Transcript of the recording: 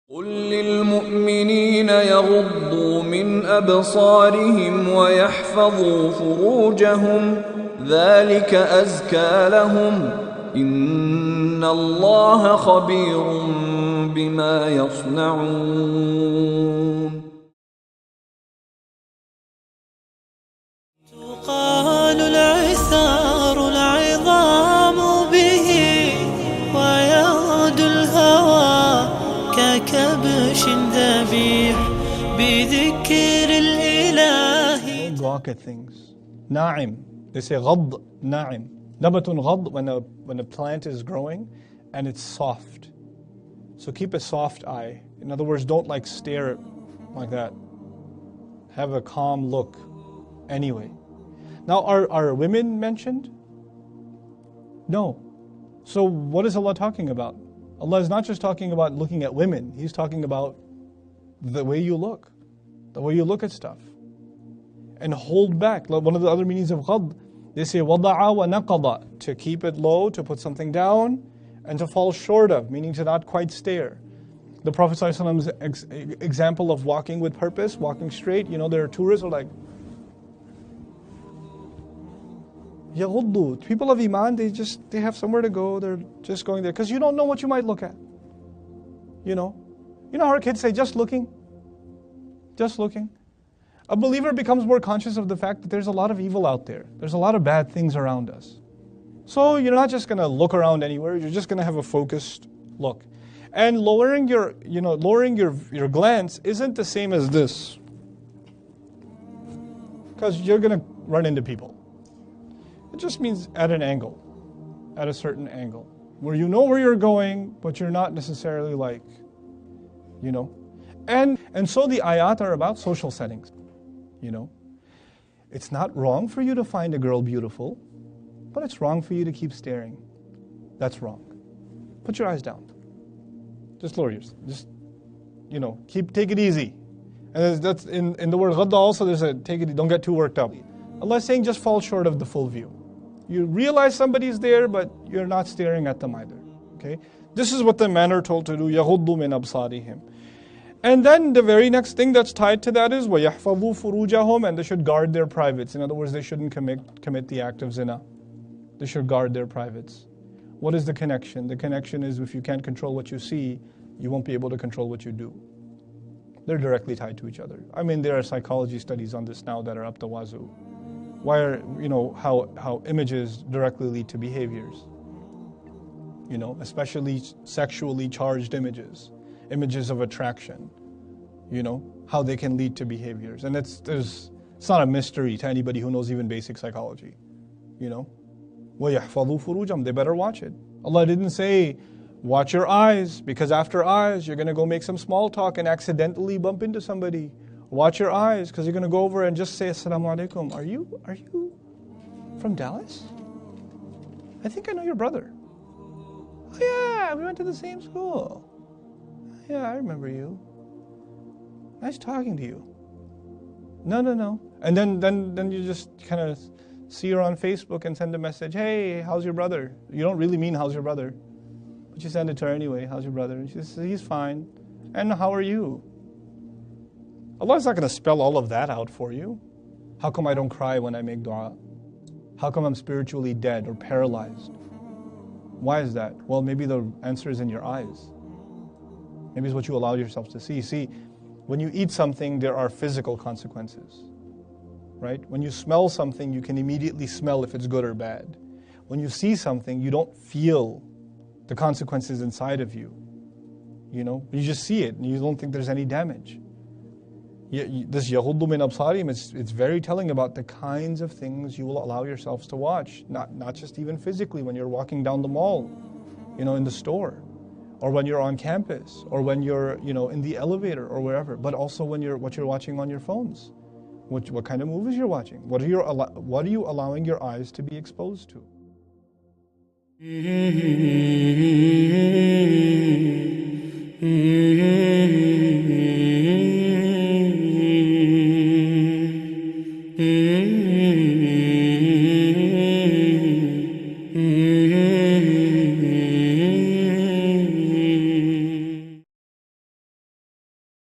قل للمؤمنين يغضوا من أبصارهم ويحفظوا فروجهم ذلك أزكى لهم إن الله خبير بما يصنعون. تقال العثار العظام به ويغدو الهوى ككبش ذبيح بذكر الإله. Don't gawk at things. Na'im. They say غض na'im. Nabatun غض when a plant is growing and it's soft. So keep a soft eye. In other words, don't like stare like that. Have a calm look anyway. Now are women mentioned? No. So what is Allah talking about? Allah is not just talking about looking at women. He's talking about the way you look. The way you look at stuff. And hold back. One of the other meanings of غض, they say وَضَعَ وَنَقَضَ, to keep it low, to put something down, and to fall short of, meaning to not quite stare. The Prophet ﷺ's example of walking with purpose, walking straight, there are tourists who are like, يَغُضُّ. People of Iman, they have somewhere to go, they're just going there. Because you don't know what you might look at. You know how our kids say, just looking? Just looking. A believer becomes more conscious of the fact that there's a lot of evil out there. There's a lot of bad things around us. So you're not just going to look around anywhere, you're just going to have a focused look. And lowering your glance isn't the same as this. Because you're going to run into people. It just means at an angle, at a certain angle, where you know where you're going, but you're not necessarily like, And so the ayat are about social settings, It's not wrong for you to find a girl beautiful, but it's wrong for you to keep staring. That's wrong. Put your eyes down. Just lower yours. Just, take it easy. And that's in the word ghadda also, there's a don't get too worked up. Allah is saying just fall short of the full view. You realize somebody's there, but you're not staring at them either. Okay? This is what the men are told to do. يَغُضُّ مِنْ أَبْصَارِهِمْ. And then the very next thing that's tied to that is وَيَحْفَظُوا فُرُوجَهُمْ, and they should guard their privates. In other words, they shouldn't commit the act of zina. They should guard their privates. What is the connection? The connection is if you can't control what you see, you won't be able to control what you do. They're directly tied to each other. I mean, there are psychology studies on this now that are up to wazoo. How images directly lead to behaviors. Especially sexually charged images of attraction. How they can lead to behaviors. And it's not a mystery to anybody who knows even basic psychology. وَيَحْفَظُوا فُرُوجَهُمْ. They better watch it. Allah didn't say, watch your eyes, because after eyes, you're going to go make some small talk and accidentally bump into somebody. Watch your eyes, because you're going to go over and just say, Assalamu alaikum. Are you from Dallas? I think I know your brother. Oh yeah, we went to the same school. Yeah, I remember you. Nice talking to you. No. And then you just kind of see her on Facebook and send a message, hey, how's your brother? You don't really mean how's your brother, but you send it to her anyway, how's your brother? And she says, he's fine. And how are you? Allah's not going to spell all of that out for you. How come I don't cry when I make dua? How come I'm spiritually dead or paralyzed? Why is that? Well, maybe the answer is in your eyes. Maybe it's what you allow yourself to see. See, when you eat something, there are physical consequences. Right? When you smell something, you can immediately smell if it's good or bad. When you see something, you don't feel the consequences inside of you. You just see it and you don't think there's any damage. This يَغُضُّ مِنْ أَبْصَارِهِمْ, it's very telling about the kinds of things you will allow yourselves to watch. Not just even physically, when you're walking down the mall, in the store, or when you're on campus, or when you're, in the elevator or wherever, but also what you're watching on your phones. What kind of movies you're watching? What are you allowing your eyes to be exposed to?